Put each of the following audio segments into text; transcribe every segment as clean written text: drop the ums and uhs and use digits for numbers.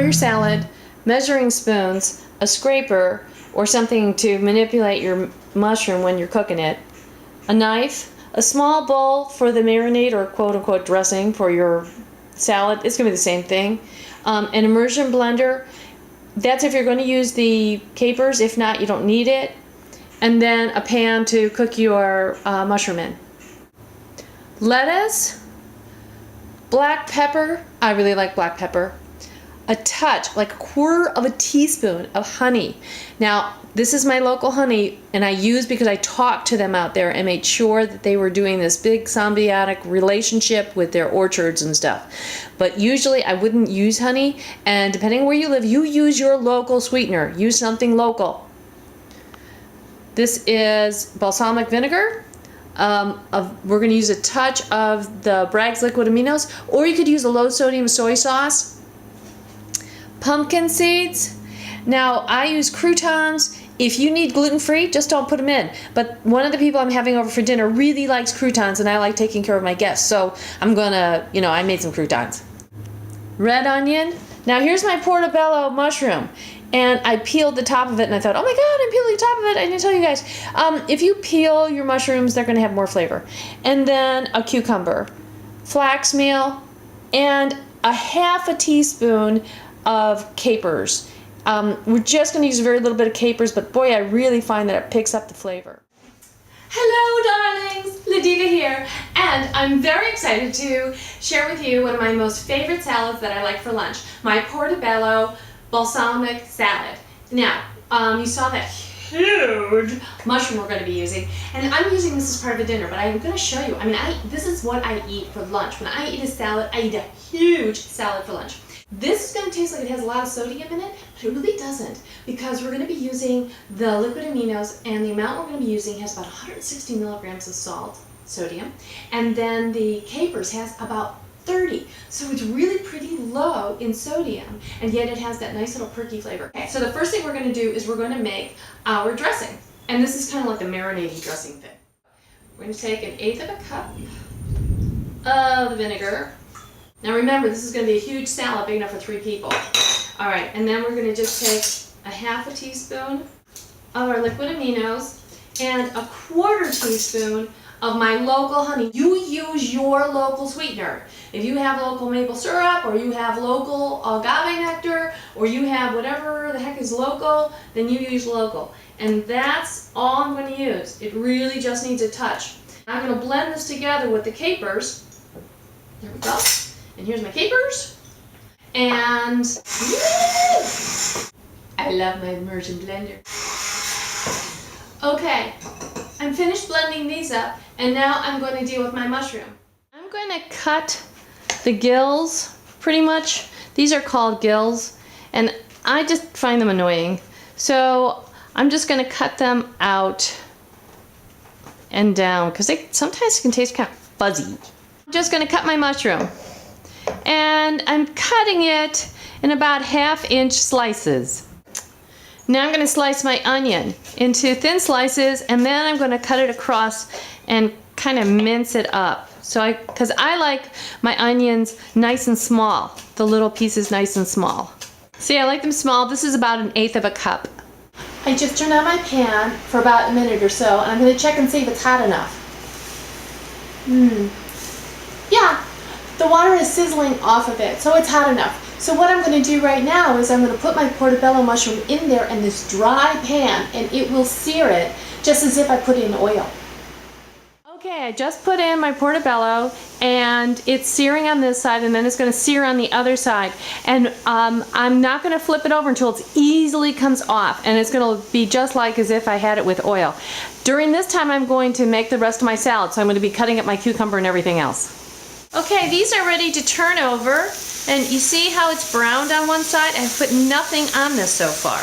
your salad, measuring spoons, a scraper, or something to manipulate your mushroom when you're cooking it, a knife, a small bowl for the marinade or quote-unquote dressing for your salad. It's going to be the same thing. An immersion blender. That's if you're going to use the capers. If not, you don't need it. And then a pan to cook your mushroom in. Lettuce, black pepper. I really like black pepper. A touch, like a quarter of a teaspoon of honey. Now, this is my local honey, and I use because I talked to them out there and made sure that they were doing this big symbiotic relationship with their orchards and stuff. But usually I wouldn't use honey, and depending on where you live, you use your local sweetener. Use something local. This is balsamic vinegar. We're going to use a touch of the Bragg's liquid aminos, or you could use a low sodium soy sauce. Pumpkin seeds. Now I use croutons. If you need gluten-free, just don't put them in. But one of the people I'm having over for dinner really likes croutons, and I like taking care of my guests, so I'm gonna, I made some croutons. Red onion. Now here's my Portobello mushroom, and I peeled the top of it, and I thought, oh my god, I'm peeling the top of it. I didn't tell you guys. If you peel your mushrooms, they're gonna have more flavor. And then a cucumber, flax meal, and a half a teaspoon of capers. We're just going to use a very little bit of capers, but boy, I really find that it picks up the flavor. Hello darlings, LaDiva here, and I'm very excited to share with you one of my most favorite salads that I like for lunch, my Portobello balsamic salad. Now, you saw that huge mushroom we're going to be using, and I'm using this as part of a dinner, but I'm going to show you. This is what I eat for lunch. When I eat a salad, I eat a huge salad for lunch. This is going to taste like it has a lot of sodium in it, but it really doesn't, because we're going to be using the liquid aminos, and the amount we're going to be using has about 160 milligrams of sodium, and then the capers has about 30. So it's really pretty low in sodium, and yet it has that nice little perky flavor. Okay, so the first thing we're going to do is we're going to make our dressing, and this is kind of like the marinade dressing thing. We're going to take 1/8 of a cup of the vinegar. Now remember, this is going to be a huge salad, big enough for 3 people. All right, and then we're going to just take a half a teaspoon of our liquid aminos and a 1/4 teaspoon of my local honey. You use your local sweetener. If you have local maple syrup, or you have local agave nectar, or you have whatever the heck is local, then you use local. And that's all I'm going to use. It really just needs a touch. I'm going to blend this together with the capers. There we go. And here's my capers, and I love my immersion blender. Okay, I'm finished blending these up, and now I'm going to deal with my mushroom. I'm going to cut the gills, pretty much. These are called gills, and I just find them annoying. So I'm just going to cut them out and down, because they sometimes can taste kind of fuzzy. I'm just going to cut my mushroom. And I'm cutting it in about 1/2-inch slices. Now I'm going to slice my onion into thin slices, and then I'm going to cut it across and kind of mince it up. Because I like my onions nice and small, the little pieces nice and small. See, I like them small. This is about 1/8 of a cup. I just turned on my pan for about a minute or so, and I'm going to check and see if it's hot enough. Yeah. The water is sizzling off of it, so it's hot enough. So what I'm going to do right now is I'm going to put my Portobello mushroom in there in this dry pan, and it will sear it just as if I put it in oil. Okay, I just put in my Portobello, and it's searing on this side, and then it's going to sear on the other side. And I'm not going to flip it over until it easily comes off, and it's going to be just like as if I had it with oil. During this time, I'm going to make the rest of my salad, so I'm going to be cutting up my cucumber and everything else. Okay, these are ready to turn over, and you see how it's browned on one side? I've put nothing on this so far.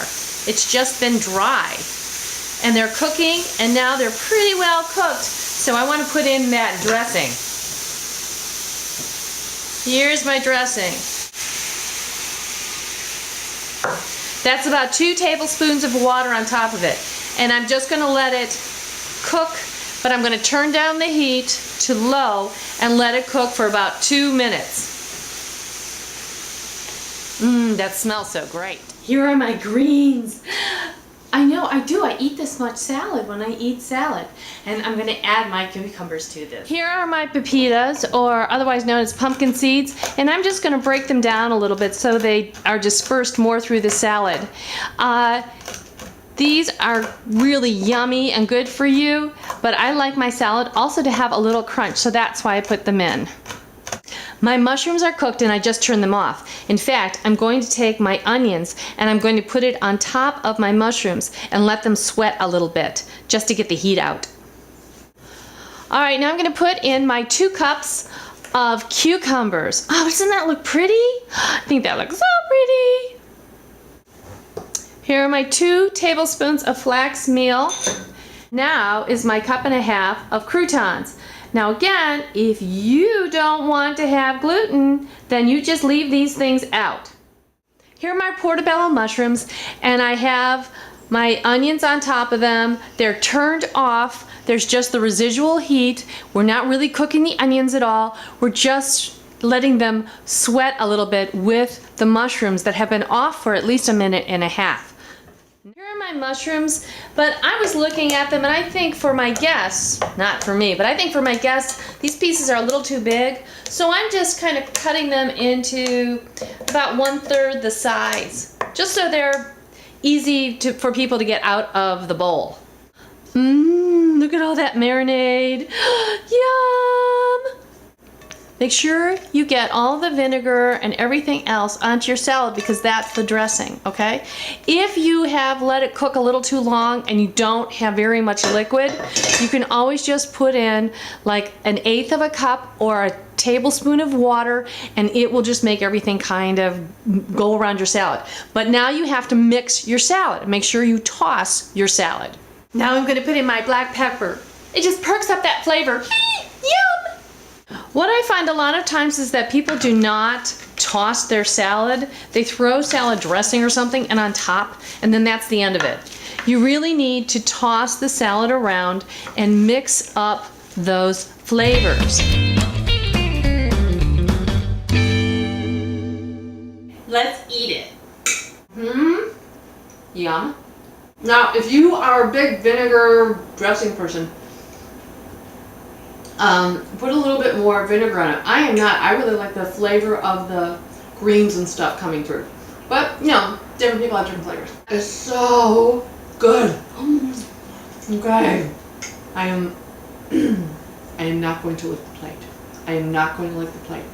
It's just been dry. And they're cooking, and now they're pretty well cooked, so I want to put in that dressing. Here's my dressing. That's about 2 tablespoons of water on top of it. And I'm just going to let it cook, but I'm going to turn down the heat to low and let it cook for about 2 minutes. That smells so great. Here are my greens. I know, I do. I eat this much salad when I eat salad. And I'm gonna add my cucumbers to this. Here are my pepitas, or otherwise known as pumpkin seeds. And I'm just gonna break them down a little bit so they are dispersed more through the salad. These are really yummy and good for you, but I like my salad also to have a little crunch, so that's why I put them in. My mushrooms are cooked and I just turned them off. In fact, I'm going to take my onions and I'm going to put it on top of my mushrooms and let them sweat a little bit just to get the heat out. All right, now I'm going to put in my 2 cups of cucumbers. Oh, doesn't that look pretty? I think that looks so pretty. Here are my 2 tablespoons of flax meal. Now is my 1.5 cups of croutons. Now again, if you don't want to have gluten, then you just leave these things out. Here are my Portobello mushrooms, and I have my onions on top of them. They're turned off. There's just the residual heat. We're not really cooking the onions at all. We're just letting them sweat a little bit with the mushrooms that have been off for at least 1.5 minutes. Here are my mushrooms, but I was looking at them and I think for my guests, not for me, but I think for my guests, these pieces are a little too big. So I'm just kind of cutting them into about 1/3 the size, just so they're easy for people to get out of the bowl. Look at all that marinade. Yum! Make sure you get all the vinegar and everything else onto your salad because that's the dressing, okay? If you have let it cook a little too long and you don't have very much liquid, you can always just put in like 1/8 cup or a tablespoon of water and it will just make everything kind of go around your salad. But now you have to mix your salad. Make sure you toss your salad. Now I'm gonna put in my black pepper. It just perks up that flavor. Yum! What I find a lot of times is that people do not toss their salad. They throw salad dressing or something and on top, and then that's the end of it. You really need to toss the salad around and mix up those flavors. Let's eat it. Yum. Now, if you are a big vinegar dressing person, put a little bit more vinegar on it. I am not. I really like the flavor of the greens and stuff coming through. But, you know, different people have different flavors. It's so good. Okay. I am not going to lick the plate. I am not going to lick the plate.